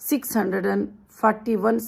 641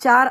4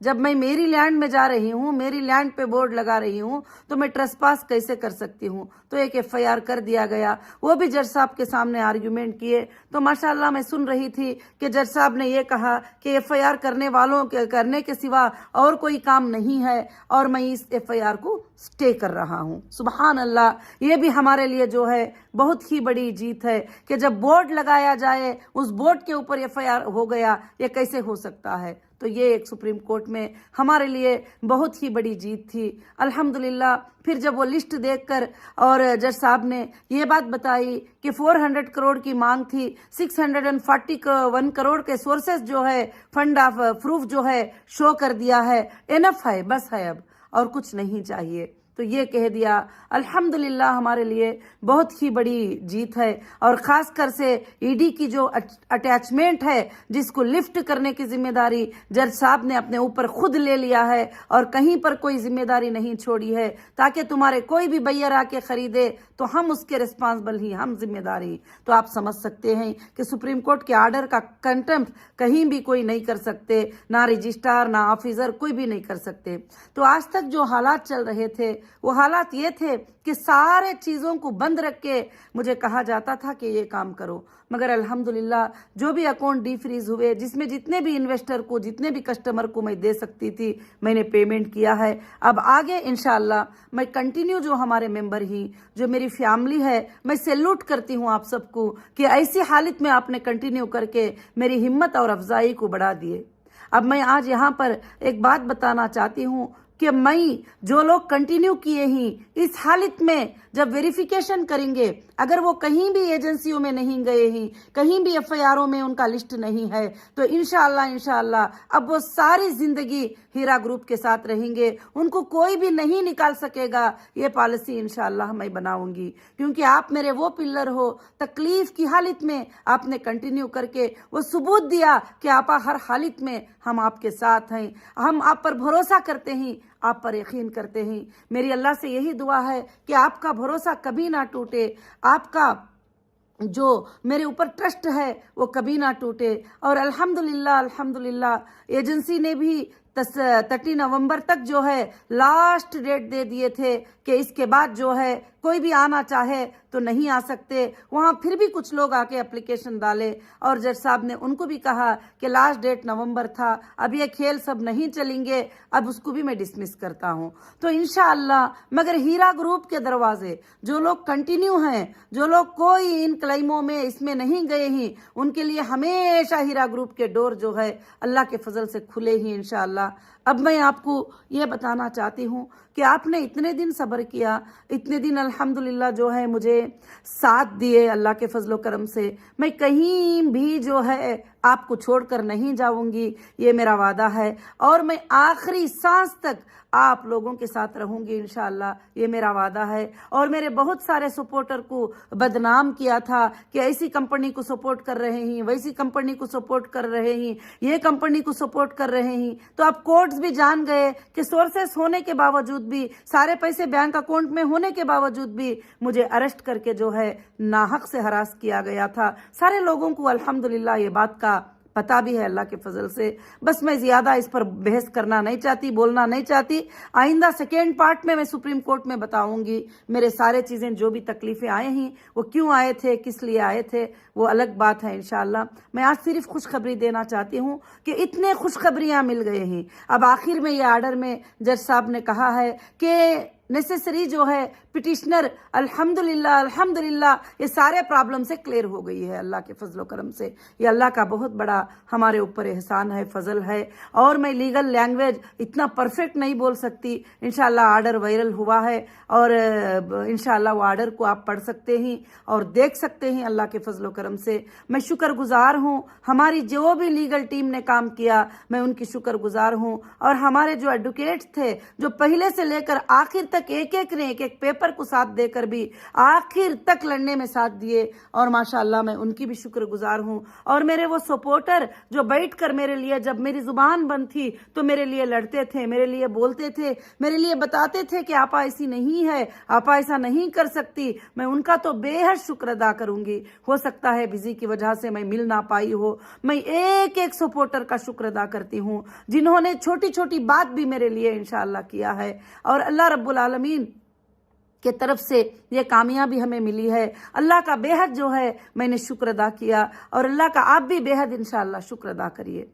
جب میں میری لینڈ میں جا رہی ہوں، میری لینڈ پہ بورڈ لگا رہی ہوں، تو میں ٹریسپاس کیسے کر سکتی ہوں؟ تو ایک FIR کر دیا گیا، وہ بھی جج صاحب کے سامنے آرگیومنٹ کیے، تو ماشاءاللہ میں سن رہی تھی کہ جج صاحب نے یہ کہا کہ FIR کرنے والوں کے کرنے کے سوا اور کوئی کام نہیں ہے، اور میں اس FIR کو سٹے کر رہا ہوں۔ سبحان اللہ، یہ بھی ہمارے لیے جو ہے بہت ہی بڑی جیت ہے کہ جب بورڈ لگایا جائے، اس بورڈ کے اوپر FIR ہو گیا، یہ کیسے ہو سکتا ہے؟ تو یہ ایک سپریم کورٹ میں ہمارے لیے بہت ہی بڑی جیت تھی الحمدللہ۔ پھر جب وہ لسٹ دیکھ کر اور جج صاحب نے یہ بات بتائی کہ 400 کروڑ کی مانگ تھی، 641 کروڑ کے سورسز جو ہے فنڈ آف پروف جو ہے شو کر دیا ہے، انف ہے، بس ہے اب اور کچھ نہیں چاہیے، تو یہ کہہ دیا الحمدللہ ہمارے لیے بہت ہی بڑی جیت ہے۔ اور خاص کر سے ED کی جو اٹیچمنٹ ہے، جس کو لفٹ کرنے کی ذمہ داری جج صاحب نے اپنے اوپر خود لے لیا ہے اور کہیں پر کوئی ذمہ داری نہیں چھوڑی ہے، تاکہ تمہارے کوئی بھی بائر آ کے خریدے تو ہم اس کے رسپانسبل ہی، ہم ذمہ داری۔ تو آپ سمجھ سکتے ہیں کہ سپریم کورٹ کے آرڈر کا کنٹمپٹ کہیں بھی کوئی نہیں کر سکتے، نہ رجسٹرار نہ آفیسر، کوئی بھی نہیں کر سکتے۔ تو آج تک جو حالات چل رہے تھے وہ حالات یہ تھے کہ سارے چیزوں کو بند رکھ کے مجھے کہا جاتا تھا کہ یہ کام کرو، مگر الحمدللہ جو بھی اکاؤنٹ ڈی فریز ہوئے، جس میں جتنے بھی انویسٹر کو، جتنے بھی کسٹمر کو میں دے سکتی تھی، میں نے پیمنٹ کیا ہے۔ اب آگے انشاءاللہ میں کنٹینیو، جو ہمارے ممبر ہی، جو میری فیملی ہے، میں سیلوٹ کرتی ہوں آپ سب کو کہ ایسی حالت میں آپ نے کنٹینیو کر کے میری ہمت اور افزائی کو بڑھا دیے۔ اب میں آج یہاں پر ایک بات بتانا چاہتی ہوں کہ میں جو لوگ کنٹینیو کیے ہیں، اس حالت میں جب ویریفیکیشن کریں گے، اگر وہ کہیں بھی ایجنسیوں میں نہیں گئے ہیں، کہیں بھی FIRوں میں ان کا لسٹ نہیں ہے، تو انشاءاللہ اب وہ ساری زندگی ہیرا گروپ کے ساتھ رہیں گے، ان کو کوئی بھی نہیں نکال سکے گا۔ یہ پالیسی انشاءاللہ میں بناؤں گی، کیونکہ آپ میرے وہ پلر ہو، تکلیف کی حالت میں آپ نے کنٹینیو کر کے وہ ثبوت دیا کہ آپا ہر حالت میں ہم آپ کے ساتھ ہیں، ہم آپ پر بھروسہ کرتے ہیں، آپ پر یقین کرتے ہیں۔ میری اللہ سے یہی دعا ہے کہ آپ کا بھروسہ کبھی نہ ٹوٹے، آپ کا جو میرے اوپر ٹرسٹ ہے وہ کبھی نہ ٹوٹے۔ اور الحمدللہ ایجنسی نے بھی 30 نومبر تک جو ہے لاسٹ ڈیٹ دے دیے تھے کہ اس کے بعد جو ہے کوئی بھی آنا چاہے تو نہیں آ سکتے۔ وہاں پھر بھی کچھ لوگ آ کے اپلیکیشن ڈالے، اور جج صاحب نے ان کو بھی کہا کہ لاسٹ ڈیٹ نومبر تھا، اب یہ کھیل سب نہیں چلیں گے، اب اس کو بھی میں ڈسمس کرتا ہوں۔ تو انشاءاللہ مگر ہیرا گروپ کے دروازے، جو لوگ کنٹینیو ہیں، جو لوگ کوئی ان کلیموں میں اس میں نہیں گئے ہیں، ان کے لیے ہمیشہ ہیرا گروپ کے ڈور جو ہے اللہ کے فضل سے کھلے ہی انشاءاللہ۔ اب میں آپ کو یہ بتانا چاہتی ہوں کہ آپ نے اتنے دن صبر کیا، اتنے دن الحمدللہ جو ہے مجھے ساتھ دیے اللہ کے فضل و کرم سے۔ میں کہیں بھی جو ہے آپ کو چھوڑ کر نہیں جاؤں گی، یہ میرا وعدہ ہے، اور میں آخری سانس تک آپ لوگوں کے ساتھ رہوں گی انشاءاللہ، یہ میرا وعدہ ہے۔ اور میرے بہت سارے سپورٹر کو بدنام کیا تھا کہ ایسی کمپنی کو سپورٹ کر رہے ہیں، ویسی کمپنی کو سپورٹ کر رہے ہیں، یہ کمپنی کو سپورٹ کر رہے ہیں، تو اب کورٹس بھی جان گئے کہ سورسز ہونے کے باوجود بھی، سارے پیسے بینک اکاؤنٹ میں ہونے کے باوجود بھی مجھے اریسٹ کر کے جو ہے ناحق سے ہراس کیا گیا تھا۔ سارے لوگوں کو الحمدللہ یہ بات کا پتہ بھی ہے اللہ کے فضل سے۔ بس میں زیادہ اس پر بحث کرنا نہیں چاہتی، بولنا نہیں چاہتی۔ آئندہ سیکنڈ پارٹ میں سپریم کورٹ میں بتاؤں گی میرے سارے چیزیں، جو بھی تکلیفیں آئے ہیں وہ کیوں آئے تھے، کس لیے آئے تھے، وہ الگ بات ہے انشاءاللہ۔ میں آج صرف خوشخبری دینا چاہتی ہوں کہ اتنے خوشخبریاں مل گئے ہیں۔ اب آخر میں یہ آرڈر میں جج صاحب نے کہا ہے کہ نیسیسری جو ہے پٹیشنر الحمدللہ یہ سارے پرابلم سے کلیئر ہو گئی ہے اللہ کے فضل و کرم سے۔ یہ اللہ کا بہت بڑا ہمارے اوپر احسان ہے، فضل ہے۔ اور میں لیگل لینگویج اتنا پرفیکٹ نہیں بول سکتی، انشاءاللہ آرڈر وائرل ہوا ہے، اور انشاءاللہ وہ آرڈر کو آپ پڑھ سکتے ہیں اور دیکھ سکتے ہیں اللہ کے فضل و کرم سے۔ میں شکر گزار ہوں، ہماری جو بھی لیگل ٹیم نے کام کیا میں ان کی شکر گزار ہوں، اور ہمارے جو ایڈوکیٹس تھے جو پہلے سے لے کر آخر تک ایک ایک پیپر نفر کو ساتھ دے کر بھی آخر تک لڑنے میں ساتھ دیے، اور ماشاءاللہ میں ان کی بھی شکر گزار ہوں. اور میرے وہ سپورٹر جو بیٹھ کر میرے لیے جب میری زبان بند تھی تو میرے لیے لڑتے تھے، میرے لیے بولتے تھے، میرے لیے بتاتے تھے کہ آپا ایسی نہیں ہے، آپا ایسا نہیں کر سکتی، میں ان کا تو بے حد شکر ادا کروں گی. ہو سکتا ہے بزی کی وجہ سے میں مل نہ پائی ہو. میں ایک ایک سپورٹر کا شکر ادا کرتی ہوں جنہوں نے چھوٹی چھوٹی بات بھی میرے لیے انشاءاللہ کیا ہے، اور اللہ رب العالمین کے طرف سے یہ کامیابی ہمیں ملی ہے. اللہ کا بے حد جو ہے میں نے شکر ادا کیا، اور اللہ کا آپ بھی بے حد انشاءاللہ شکر ادا کریے.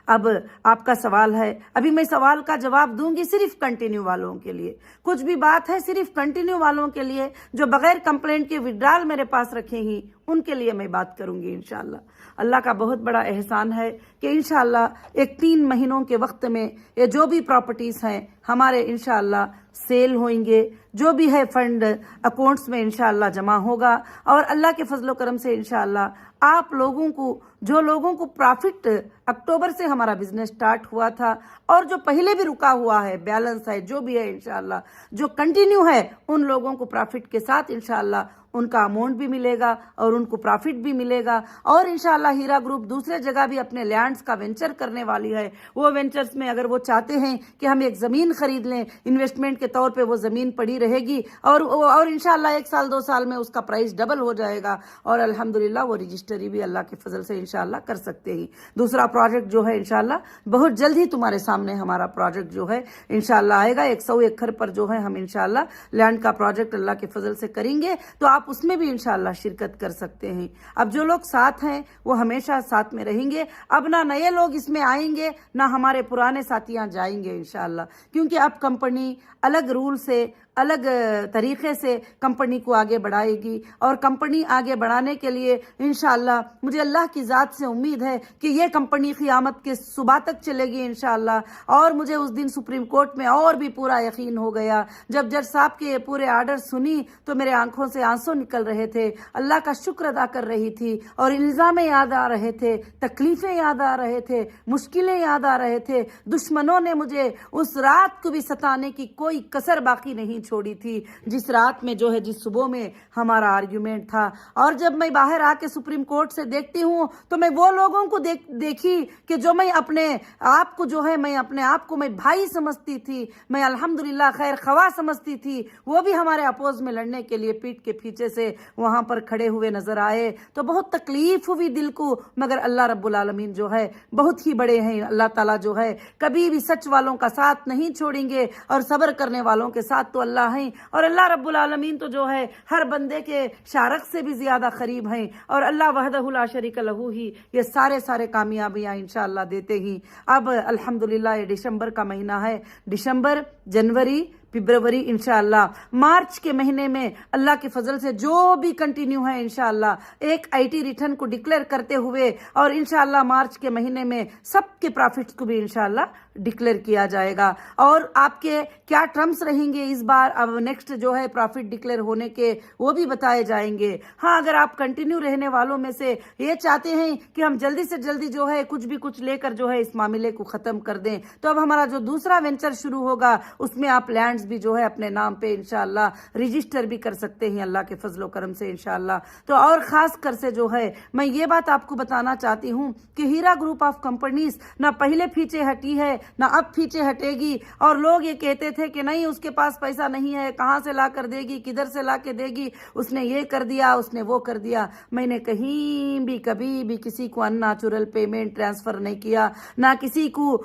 اب آپ کا سوال ہے، ابھی میں سوال کا جواب دوں گی صرف کنٹینیو والوں کے لیے. کچھ بھی بات ہے صرف کنٹینیو والوں کے لیے جو بغیر کمپلینٹ کے وڈرال میرے پاس رکھے ہی، ان کے لیے میں بات کروں گی انشاءاللہ. اللہ کا بہت بڑا احسان ہے کہ انشاءاللہ ایک 3 مہینوں کے وقت میں یہ جو بھی پراپرٹیز ہیں ہمارے انشاءاللہ سیل ہوئیں گے، جو بھی ہے فنڈ اکاؤنٹس میں انشاءاللہ جمع ہوگا، اور اللہ کے فضل و کرم سے انشاءاللہ آپ لوگوں کو، جو لوگوں کو پرافٹ اکتوبر سے ہمارا بزنس سٹارٹ ہوا تھا اور جو پہلے بھی رکا ہوا ہے، بیلنس ہے، جو بھی ہے انشاءاللہ جو کنٹینیو ہے، ان لوگوں کو پرافٹ کے ساتھ انشاءاللہ ان کا اماؤنٹ بھی ملے گا اور ان کو پرافٹ بھی ملے گا. اور انشاءاللہ ہیرا گروپ دوسرے جگہ بھی اپنے لینڈز کا وینچر کرنے والی ہے. وہ وینچرز میں اگر وہ چاہتے ہیں کہ ہم ایک زمین خرید لیں انویسٹمنٹ کے طور پہ، وہ زمین پڑی رہے گی اور انشاءاللہ 1 سال 2 سال میں اس کا پرائس ڈبل ہو جائے گا، اور الحمدللہ وہ رجسٹری بھی اللہ کے فضل سے انشاءاللہ کر سکتے ہیں. دوسرا پروجیکٹ جو ہے انشاءاللہ بہت جلد ہی تمہارے سامنے ہمارا پروجیکٹ جو ہے انشاءاللہ آئے گا. 100 ایکڑ پر جو ہے ہم انشاءاللہ لینڈ کا پروجیکٹ اللہ کے فضل سے کریں گے، تو آپ اس میں بھی انشاءاللہ شرکت کر سکتے ہیں. اب جو لوگ ساتھ ہیں وہ ہمیشہ ساتھ میں رہیں گے. اب نہ نئے لوگ اس میں آئیں گے، نہ ہمارے پرانے ساتھیاں جائیں گے انشاءاللہ، کیونکہ اب کمپنی الگ رول سے، الگ طریقے سے کمپنی کو آگے بڑھائے گی. اور کمپنی آگے بڑھانے کے لیے انشاءاللہ مجھے اللہ کی ذات سے امید ہے کہ یہ کمپنی قیامت کے صبح تک چلے گی انشاءاللہ. اور مجھے اس دن سپریم کورٹ میں اور بھی پورا یقین ہو گیا جب جج صاحب کے پورے آرڈر سنی تو میرے آنکھوں سے آنسو نکل رہے تھے. اللہ کا شکر ادا کر رہی تھی، اور الزام یاد آ رہے تھے، تکلیفیں یاد آ رہے تھے، مشکلیں یاد آ رہے تھے. دشمنوں نے مجھے اس رات کو بھی ستانے کی کوئی کسر باقی نہیں چھوڑی تھی، جس رات میں جو ہے جس صبح میں ہمارا آرگیومنٹ تھا. اور جب میں باہر آ کے سپریم کورٹ سے دیکھتی ہوں تو میں وہ لوگوں کو دیکھی کہ جو میں اپنے آپ کو جو ہے میں اپنے آپ کو میں بھائی سمجھتی تھی، میں الحمدللہ خیر خواہ سمجھتی تھی، وہ بھی ہمارے اپوز میں لڑنے کے لیے پیٹ کے پیچھے سے وہاں پر کھڑے ہوئے نظر آئے. تو بہت تکلیف ہوئی دل کو، مگر اللہ رب العالمین جو ہے بہت ہی بڑے ہیں. اللہ تعالیٰ جو ہے کبھی بھی سچ والوں کا ساتھ نہیں چھوڑیں گے، اور صبر کرنے والوں کے ساتھ تو اللہ ہیں. اور اللہ رب العالمین تو جو ہے ہر بندے کے شارق سے بھی زیادہ قریب ہیں، اور اللہ وحدہ لا شریک لہ ہی یہ سارے کامیابیاں انشاءاللہ دیتے ہی. اب الحمدللہ یہ دسمبر کا مہینہ ہے، دسمبر، جنوری، فبروری، انشاءاللہ مارچ کے مہینے میں اللہ کے فضل سے جو بھی کنٹینیو ہے انشاءاللہ ایک IT ریٹرن کو ڈکلیئر کرتے ہوئے، اور انشاءاللہ مارچ کے مہینے میں سب کے پرافٹس کو بھی انشاءاللہ ڈکلیئر کیا جائے گا. اور آپ کے کیا ٹرمز رہیں گے اس بار، اب نیکسٹ جو ہے پرافٹ ڈکلیئر ہونے کے وہ بھی بتائے جائیں گے. ہاں، اگر آپ کنٹینیو رہنے والوں میں سے یہ چاہتے ہیں کہ ہم جلدی سے جلدی جو ہے کچھ لے کر جو ہے اس معاملے کو ختم کر دیں، تو اب ہمارا جو دوسرا وینچر شروع ہوگا اس میں آپ لینڈز بھی جو ہے اپنے نام پہ انشاءاللہ رجسٹر بھی کر سکتے ہیں اللہ کے فضل و کرم سے انشاءاللہ. تو اور خاص کر سے جو ہے میں یہ بات آپ کو بتانا چاہتی ہوں کہ ہیرا گروپ آف کمپنیز نہ پہلے پیچھے ہٹی ہے نہ اب پیچھے ہٹے گی. اور لوگ یہ کہتے تھے کہ نہیں اس کے پاس پیسہ نہیں ہے، کہاں سے لا کر دے گی، کدھر سے لا کے دے گی، اس نے یہ کر دیا، اس نے وہ کر دیا. میں نے کہیں بھی کبھی بھی کسی کو ان نیچرل پیمنٹ ٹرانسفر نہیں کیا، نہ کسی کو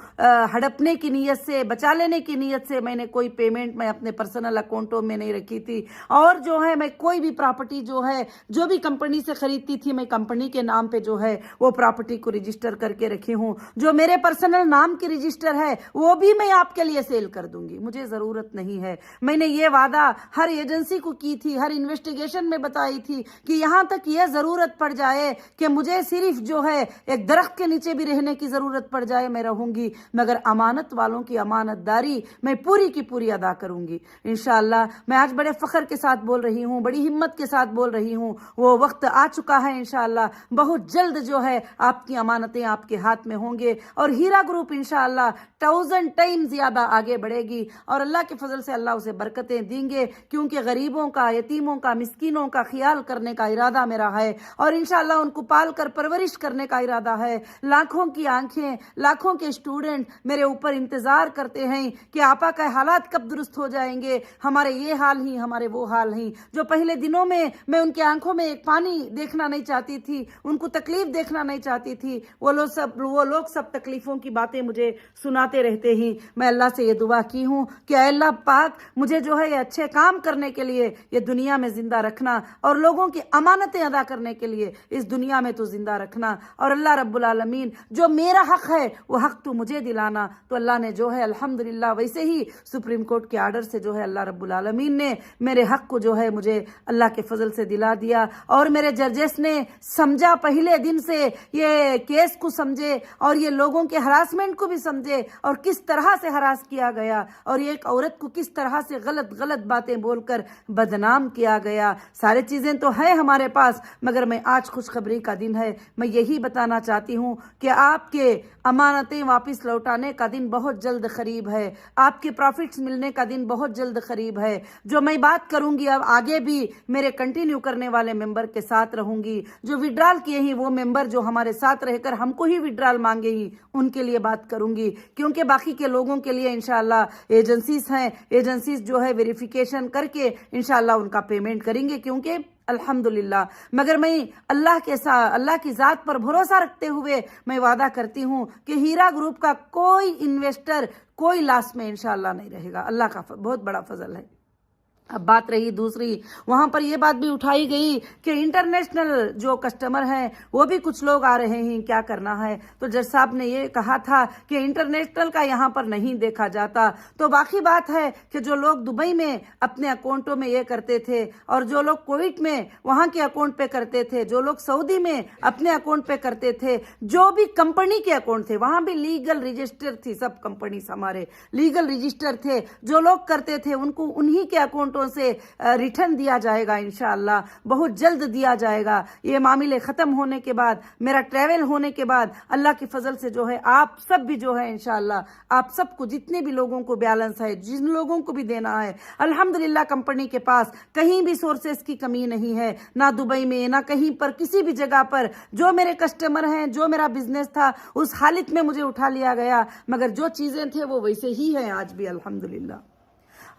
ہڑپنے کی نیت سے، بچا لینے کی نیت سے میں نے کوئی پیمنٹ میں اپنے پرسنل اکاؤنٹوں میں نہیں رکھی تھی. اور جو ہے میں کوئی بھی پراپرٹی جو ہے جو بھی کمپنی سے خریدتی تھی میں کمپنی کے نام پہ جو ہے وہ پراپرٹی کو رجسٹر کر کے رکھی ہوں. جو میرے پرسنل نام کی رجسٹر ہے وہ بھی میں آپ کے لیے سیل کر دوں گی، مجھے ضرورت نہیں ہے. میں نے یہ وعدہ ہر ایجنسی کو کی تھی، ہر انویسٹیگیشن میں بتائی تھی کہ یہاں تک یہ ضرورت پڑ جائے کہ مجھے صرف جو ہے ایک درخت کے نیچے بھی رہنے کی ضرورت پڑ جائے میں رہوں گی، مگر امانت والوں کی امانت داری میں پوری کی پوری ادا ادا کروں گی انشاءاللہ۔ میں آج بڑے فخر کے ساتھ بول رہی ہوں، بڑی ہمت کے ساتھ بول رہی ہوں، وہ وقت آ چکا ہے انشاءاللہ، بہت جلد جو ہے آپ کی امانتیں آپ کے ہاتھ میں ہوں گے، اور ہیرا گروپ انشاءاللہ 1000 ٹائم زیادہ آگے بڑھے گی، اور اللہ کے فضل سے اللہ اسے برکتیں دیں گے، کیونکہ غریبوں کا، یتیموں کا، مسکینوں کا خیال کرنے کا ارادہ میرا ہے، اور انشاءاللہ ان کو پال کر پرورش کرنے کا ارادہ ہے۔ لاکھوں کی آنکھیں، لاکھوں کے اسٹوڈنٹ میرے اوپر انتظار کرتے ہیں کہ آپا کا حالات کب درست ہو جائیں گے، ہمارے یہ حال ہی، ہمارے وہ حال ہی۔ جو پہلے دنوں میں ان کے آنکھوں میں ایک پانی دیکھنا نہیں چاہتی تھی، ان کو تکلیف دیکھنا نہیں چاہتی تھی، وہ لوگ سب تکلیفوں کی باتیں مجھے سناتے رہتے ہیں۔ میں اللہ سے یہ دعا کی ہوں کہ اے اللہ پاک مجھے جو ہے یہ اچھے کام کرنے کے لیے یہ دنیا میں زندہ رکھنا، اور لوگوں کی امانتیں ادا کرنے کے لیے اس دنیا میں تو زندہ رکھنا، اور اللہ رب العالمین جو میرا حق ہے وہ حق تو مجھے دلانا۔ تو اللہ نے جو ہے الحمدللہ ویسے ہی سپریم کورٹ کے آرڈر سے جو ہے اللہ رب العالمین نے میرے حق کو جو ہے مجھے اللہ کے فضل سے دلا دیا، اور میرے ججز نے سمجھا، پہلے دن سے یہ کیس کو سمجھے، اور یہ لوگوں کے ہراسمنٹ کو بھی سمجھے، اور کس طرح سے ہراس کیا گیا، اور ایک عورت کو کس طرح سے غلط باتیں بول کر بدنام کیا گیا۔ سارے چیزیں تو ہے ہمارے پاس، مگر میں آج خوشخبری کا دن ہے، میں یہی بتانا چاہتی ہوں کہ آپ کے امانتیں واپس لوٹانے کا دن بہت جلد قریب ہے، آپ کے پروفٹس ملنے کا دن بہت جلد قریب ہے۔ جو میں بات کروں گی اب آگے بھی میرے کنٹینیو کرنے والے ممبر کے ساتھ رہوں گی، جو وڈرال کیے ہیں وہ ممبر جو ہمارے ساتھ رہ کر ہم کو ہی وڈرال مانگے ہی ان کے لیے بات کروں گی، کیونکہ باقی کے لوگوں کے لیے انشاءاللہ ایجنسیز ہیں، ایجنسیز جو ہے ویریفیکیشن کر کے انشاءاللہ ان کا پیمنٹ کریں گے، کیونکہ الحمدللہ۔ مگر میں اللہ کی ذات پر بھروسہ رکھتے ہوئے میں وعدہ کرتی ہوں کہ ہیرا گروپ کا کوئی انویسٹر کوئی لاس میں انشاءاللہ نہیں رہے گا، اللہ کا بہت بڑا فضل ہے۔ اب بات رہی دوسری، وہاں پر یہ بات بھی اٹھائی گئی کہ انٹرنیشنل جو کسٹمر ہیں وہ بھی کچھ لوگ آ رہے ہیں، کیا کرنا ہے؟ تو جج صاحب نے یہ کہا تھا کہ انٹرنیشنل کا یہاں پر نہیں دیکھا جاتا، تو باقی بات ہے کہ جو لوگ دبئی میں اپنے اکاؤنٹوں میں یہ کرتے تھے، اور جو لوگ کویت میں وہاں کے اکاؤنٹ پہ کرتے تھے، جو لوگ سعودی میں اپنے اکاؤنٹ پہ کرتے تھے، جو بھی کمپنی کے اکاؤنٹ تھے وہاں بھی لیگل رجسٹر تھی، سب کمپنیز ہمارے لیگل رجسٹر تھے، جو لوگ کرتے تھے ان کو انہی کے اکاؤنٹوں سے ریٹرن دیا جائے گا انشاءاللہ، بہت جلد دیا جائے گا۔ یہ معاملے ختم ہونے کے بعد، میرا ٹریول ہونے کے بعد، اللہ کی فضل سے جو ہے آپ سب بھی جو ہے انشاءاللہ، آپ سب کو جتنے بھی لوگوں کو بیلنس ہے، جن لوگوں کو بھی دینا ہے، الحمدللہ کمپنی کے پاس کہیں بھی سورسز کی کمی نہیں ہے، نہ دبئی میں، نہ کہیں پر، کسی بھی جگہ پر۔ جو میرے کسٹمر ہیں، جو میرا بزنس تھا اس حالت میں مجھے اٹھا لیا گیا، مگر جو چیزیں تھے وہ ویسے ہی ہیں آج بھی الحمدللہ۔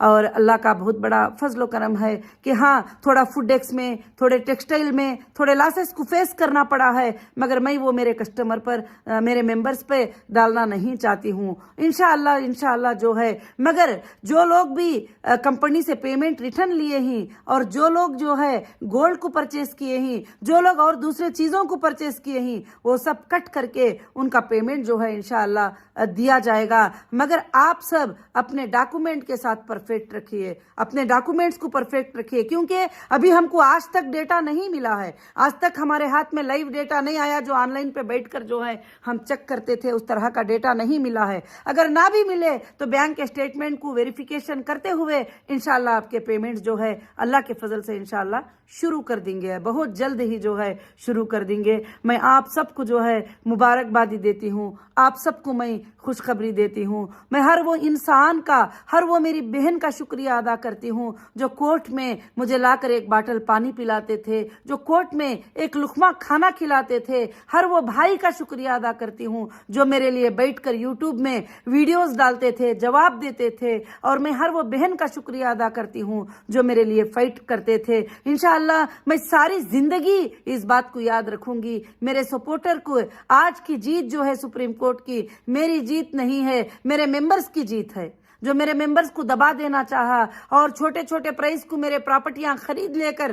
اور اللہ کا بہت بڑا فضل و کرم ہے کہ ہاں تھوڑا فوڈ ڈیکس میں، تھوڑے ٹیکسٹائل میں تھوڑے لاسز کو فیس کرنا پڑا ہے، مگر میں وہ میرے کسٹمر پر، میرے ممبرز پہ ڈالنا نہیں چاہتی ہوں انشاءاللہ جو ہے۔ مگر جو لوگ بھی کمپنی سے پیمنٹ ریٹرن لیے ہیں، اور جو لوگ جو ہے گولڈ کو پرچیز کیے ہیں، جو لوگ اور دوسرے چیزوں کو پرچیز کیے ہیں، وہ سب کٹ کر کے ان کا پیمنٹ جو ہے انشاءاللہ دیا جائے گا۔ مگر آپ سب اپنے ڈاکومنٹ کے ساتھ پرفیکٹ رکھیے، اپنے ڈاکومنٹس کو پرفیکٹ رکھیے، کیونکہ ابھی ہم کو آج تک ڈیٹا نہیں ملا ہے، آج تک ہمارے ہاتھ میں لائیو ڈیٹا نہیں آیا جو آن لائن پہ بیٹھ کر جو ہے ہم چیک کرتے تھے، اس طرح کا ڈیٹا نہیں ملا ہے۔ اگر نہ بھی ملے تو بینک اسٹیٹمنٹ کو ویریفیکیشن کرتے ہوئے انشاءاللہ آپ کے پیمنٹس جو ہے اللہ کے فضل سے انشاءاللہ شروع کر دیں گے، بہت جلد ہی جو ہے شروع کر دیں گے۔ میں آپ سب کو جو ہے مبارکبادی دیتی ہوں، آپ سب کو میں خوشخبری دیتی ہوں۔ میں ہر وہ انسان کا، ہر وہ میری بہن کا شکریہ ادا کرتی ہوں جو کورٹ میں مجھے لا کر ایک باٹل پانی پلاتے تھے، جو کورٹ میں ایک لقمہ کھانا کھلاتے تھے۔ ہر وہ بھائی کا شکریہ ادا کرتی ہوں جو میرے لیے بیٹھ کر یوٹیوب میں ویڈیوز ڈالتے تھے، جواب دیتے تھے، اور میں ہر وہ بہن کا شکریہ ادا کرتی ہوں جو میرے لیے فائٹ کرتے تھے۔ انشاءاللہ میں ساری زندگی اس بات کو یاد رکھوں گی، میرے سپورٹر کو آج کی جیت جو ہے سپریم کورٹ کی میری جیت نہیں ہے، میرے ممبرز کی جیت ہے، جو میرے ممبرز کو دبا دینا چاہا اور چھوٹے چھوٹے پرائز کو میرے پراپرٹیاں خرید لے کر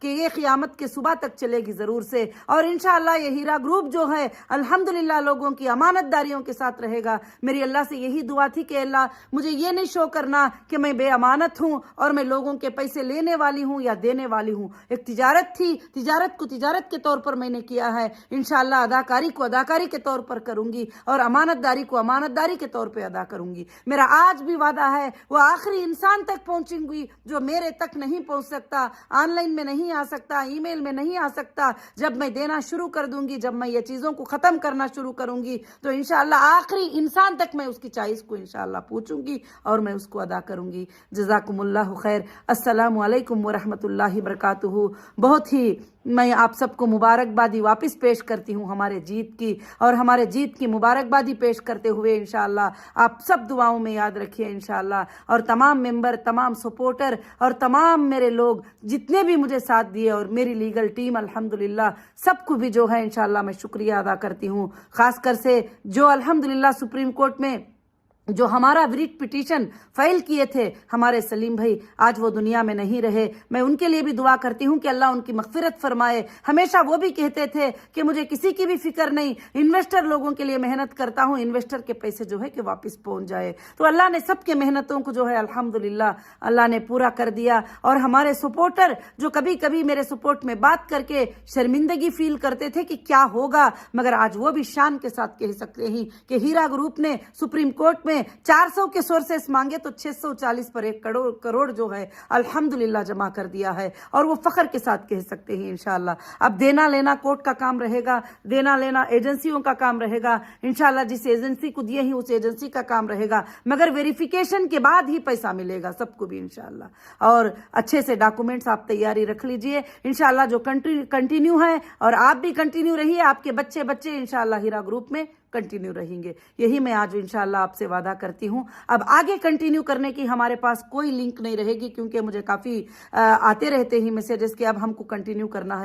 کہ یہ قیامت کے صبح تک چلے گی ضرور سے، اور انشاءاللہ یہ ہیرا گروپ جو ہے الحمدللہ لوگوں کی امانت داریوں کے ساتھ رہے گا۔ میری اللہ سے یہی دعا تھی کہ اللہ مجھے یہ نہیں شو کرنا کہ میں بے امانت ہوں اور میں لوگوں کے پیسے لینے والی ہوں یا دینے والی ہوں۔ ایک تجارت تھی، تجارت کو تجارت کے طور پر میں نے کیا ہے، انشاءاللہ اداکاری کو اداکاری کے طور پر کروں گی، اور امانت داری کو امانت داری کے طور پہ ادا کروں گی۔ میرا آج بھی وعدہ ہے وہ آخری انسان تک پہنچیں گی جو میرے تک نہیں پہنچ سکتا، آن لائن میں نہیں آ سکتا، ای میل میں نہیں آ سکتا۔ جب میں دینا شروع کر دوں گی، جب میں یہ چیزوں کو ختم کرنا شروع کروں گی، تو انشاءاللہ آخری انسان تک میں اس کی چائس کو انشاءاللہ پوچھوں گی اور میں اس کو ادا کروں گی۔ جزاکم اللہ خیر۔ السلام علیکم ورحمۃ اللہ وبرکاتہ۔ بہت ہی میں آپ سب کو مبارکبادی واپس پیش کرتی ہوں ہمارے جیت کی، اور ہمارے جیت کی مبارکبادی پیش کرتے ہوئے انشاءاللہ آپ سب دعاؤں میں یاد رکھیے انشاءاللہ، اور تمام ممبر، تمام سپورٹر اور تمام میرے لوگ جتنے بھی مجھے ساتھ دیے، اور میری لیگل ٹیم الحمدللہ سب کو بھی جو ہے انشاءاللہ میں شکریہ ادا کرتی ہوں، خاص کر سے جو الحمدللہ سپریم کورٹ میں جو ہمارا ریٹ پٹیشن فائل کیے تھے ہمارے سلیم بھائی، آج وہ دنیا میں نہیں رہے۔ میں ان کے لیے بھی دعا کرتی ہوں کہ اللہ ان کی مغفرت فرمائے۔ ہمیشہ وہ بھی کہتے تھے کہ مجھے کسی کی بھی فکر نہیں، انویسٹر لوگوں کے لیے محنت کرتا ہوں، انویسٹر کے پیسے جو ہے کہ واپس پہنچ جائے۔ تو اللہ نے سب کے محنتوں کو جو ہے الحمدللہ اللہ نے پورا کر دیا، اور ہمارے سپورٹر جو کبھی کبھی میرے سپورٹ میں بات کر کے شرمندگی فیل کرتے تھے کہ کیا ہوگا، مگر آج وہ بھی شان کے ساتھ کہہ سکتے ہیں کہ ہیرا گروپ نے سپریم کورٹ میں 400 کے سورسز مانگے تو 640 پر 1 کروڑ جو ہے الحمدللہ جمع کر دیا ہے، اور وہ فخر کے ساتھ کہہ سکتے ہیں انشاءاللہ۔ اب دینا لینا کورٹ کا کام رہے گا، دینا لینا ایجنسیوں کا کام رہے گا انشاءاللہ، جس ایجنسی کو دیے ہیں اس ایجنسی کا کام رہے گا، مگر ویریفیکیشن کے بعد ہی پیسہ ملے گا سب کو بھی انشاءاللہ۔ اور اچھے سے ڈاکومنٹس آپ تیاری رکھ لیجئے انشاءاللہ، جو کنٹینیو ہے، اور آپ بھی کنٹینیو رہیے، آپ کے بچے انشاءاللہ ہیرا گروپ میں کنٹینیو رہیں گے، یہی میں آج انشاءاللہ آپ سے وعدہ کرتی ہوں۔ اب آگے کنٹینیو کرنے کی ہمارے پاس کوئی لنک نہیں رہے گی، کیونکہ مجھے کافی آتے رہتے ہیں میسیجز کہ اب ہم کو کنٹینیو کرنا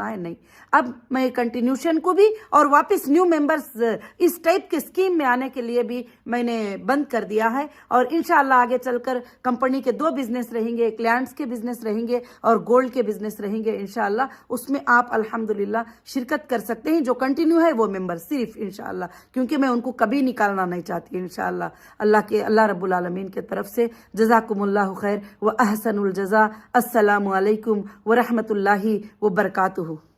ہے، نہیں۔ اب میں کنٹینیوشن کو بھی اور واپس نیو ممبرز اس ٹائپ کے اسکیم میں آنے کے لیے بھی میں نے بند کر دیا ہے، اور انشاءاللہ آگے چل کر کمپنی کے 2 بزنس رہیں گے، ایک لینڈز کے بزنس رہیں گے اور گولڈ کے بزنس رہیں گے انشاءاللہ، اس میں آپ الحمدللہ شرکت کر سکتے ہیں۔ جو کنٹینیو ہے وہ ممبر صرف انشاءاللہ، کیونکہ میں ان کو کبھی نکالنا نہیں چاہتی انشاءاللہ، اللہ رب العالمین کے طرف سے۔ جزاکم اللہ خیر و احسن الجزا۔ السلام علیکم ورحمۃ اللہ وبرکاتہ۔